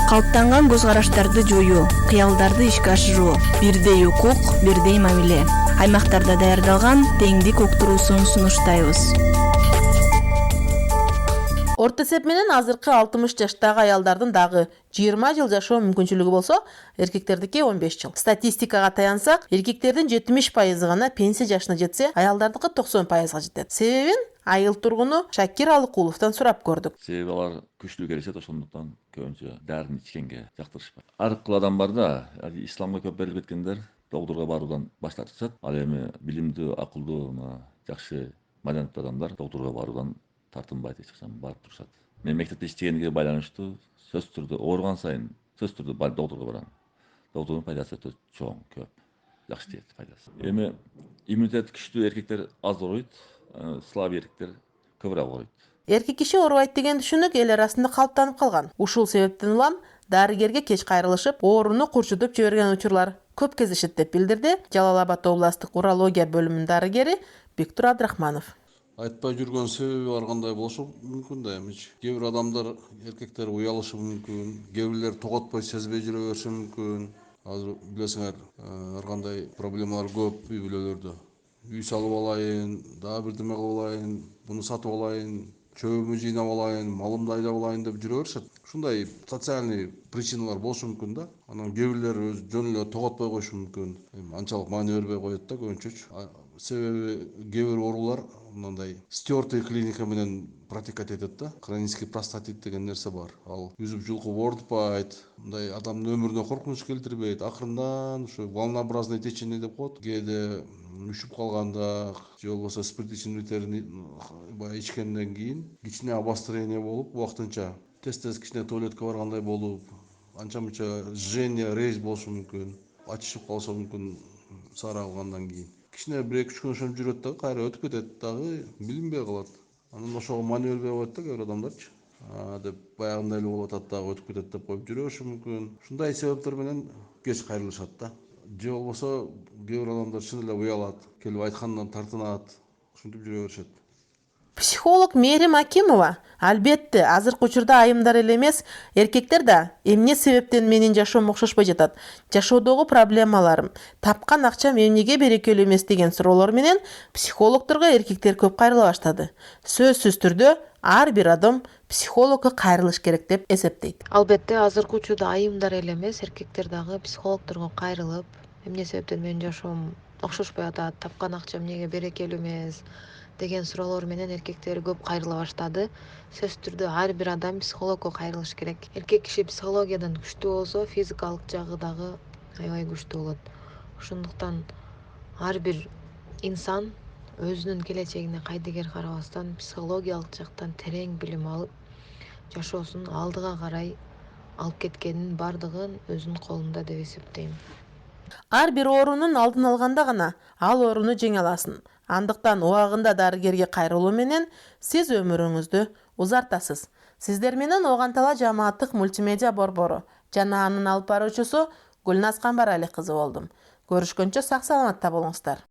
Калыптанган көз караштарды жоюу, кыялдарды ишке ашыруу, бирдей укук, бирдей мамиле. Аймактарда даярдалган теңдик уктуруусун сунуштайбыз. Орто эсеп менен азыркы 60 жаштагы аялдардын дагы 20 жыл жашоо мүмкүнчүлүгү болсо, эркектердики 15 жыл. Статистикага таянсак, эркектердин 70% гана пенсия жашына жетсе, аялдардыкы 90%га жетет. Себебин айыл тургуну Шакир Алыкуловдон сурап көрдүк. Себеби алар күчтүү келишет, ошондуктан көбүнчө дәрини ичкенге жактырышпайт. Ар кыл адам бар да, исламга көп берилип кеткендер доктурга баруудан баш тартышат. Ал эми билимдүү, акылдуу, жакшы маданияттуу адамдар доктурга баруудан тартынбайт, эч качан барып турушат. Мен мектепте иштегенге байланыштуу сөзсүз түрдө ооруган сайын сөзсүз түрдө доктурга барам. Доктурдун пайдасы өтө чоң, көп. Жакшы тиет пайдасы. Эми иммунитет күчтүү эркектер аз ооруйт, слабый эркектер көбүрөөк ооруйт. Эркек киши оорубайт деген түшүнүк эл арасында калыптанып калган. Ушул себептен улам дарыгерге кеч кайрылышып, ооруну курчутуп жиберген учурлар көп кездешет деп билдирди Жалал Абад областык урология бөлүмүнүн дарыгери Биктур Абдрахманов. Айтпай жүргөн себеби ар кандай болушу мүмкүн да эмичи. Кээ бир адамдар, эркектер уялышы мүмкүн, кээ бирлер тоготпой сезбей жүрө бериши мүмкүн. Азыр билесиңер, ар кандай проблемалар көп үй бүлөлөрдө. Үй салып алайын, дагы бирдеме кылып алайын, буну сатып алайын, чөбүмү жыйнап алайын, малымды айдап алайын деп жүрө беришет. Ушундай социальный причиналар болушу мүмкүн да. Анан кээ бирлер өзү жөн эле тоготпой коюшу мүмкүн. Анчалык маани бербей коет да көбүнчөчү. Себеби кээ бир оорулар мындай стертый клиника менен протекать этет да. Хронический простатит деген нерсе бар. Ал үзүп жулкуп оорутпайт, мындай адамдын өмүрүнө коркунуч келтирбейт. Акырындан ушу волнообразное течение деп коет. Кээде үшүп калганда же болбосо спирт ичимдиктерин баягы ичкенден кийин кичине обострение болуп, убактынча тез кичине туалетке баргандай болуп, анча мынча жжение, резь болушу мүмкүн, ачышып калышы мүмкүн сары алгандан кийин. Кичине 1-2 күн ошентип жүрөт дагы, кайра өтүп кетет дагы, билинбей калат. Анан ошого маани бербей коет да кээ бир адамдарчы. Деп баягындай эле болуп атат дагы, өтүп кетет деп коюп жүрө бериши мүмкүн. Ушундай себептер менен кеч кайрылышат да. Же болбосо кээ бир адамдар чын эле уялат, келип айткандан тартынат, ушинтип жүрө беришет. Психолог Мээрим Акимова албетте азыркы учурда айымдар эле эмес, эркектер да эмне себептен менин жашоом окшошпой жатат, жашоодогу проблемаларым, тапкан акчам эмнеге берекелүү эмес деген суроолор менен психологдорго эркектер көп кайрыла баштады. Сөзсүз түрдө ар бир адам психологко кайрылыш керек деп эсептейт. Албетте азыркы учурда айымдар эле эмес, эркектер дагы психологдорго кайрылып, эмне себептен менин жашоом окшошпой атат, тапкан акчам эмнеге берекелүү эмес деген суроолор менен эркектер көп кайрыла баштады. Сөзсүз түрдө ар бир адам психологко кайрылыш керек. Эркек киши психологиядан күчтүү болсо, физикалык жагы дагы аябай күчтүү болот. Ошондуктан ар бир инсан өзүнүн келечегине кайдыгер карабастан психологиялык жактан терең билим алып, жашоосун алдыга карай алып кеткенин бардыгын өзүнүн колунда деп эсептейм. Ар бир оорунун алдын алганда гана ал ооруну жеңе аласың. Андыктан убагында дарыгерге кайрылуу менен сиз өмүрүңүздү узартасыз. Сиздер менен Огантала жамааттык мультимедиа борбору жана анын алып баруучусу Гүлназ Камбарали кызы болдум. Көрүшкөнчө сак саламатта болуңуздар.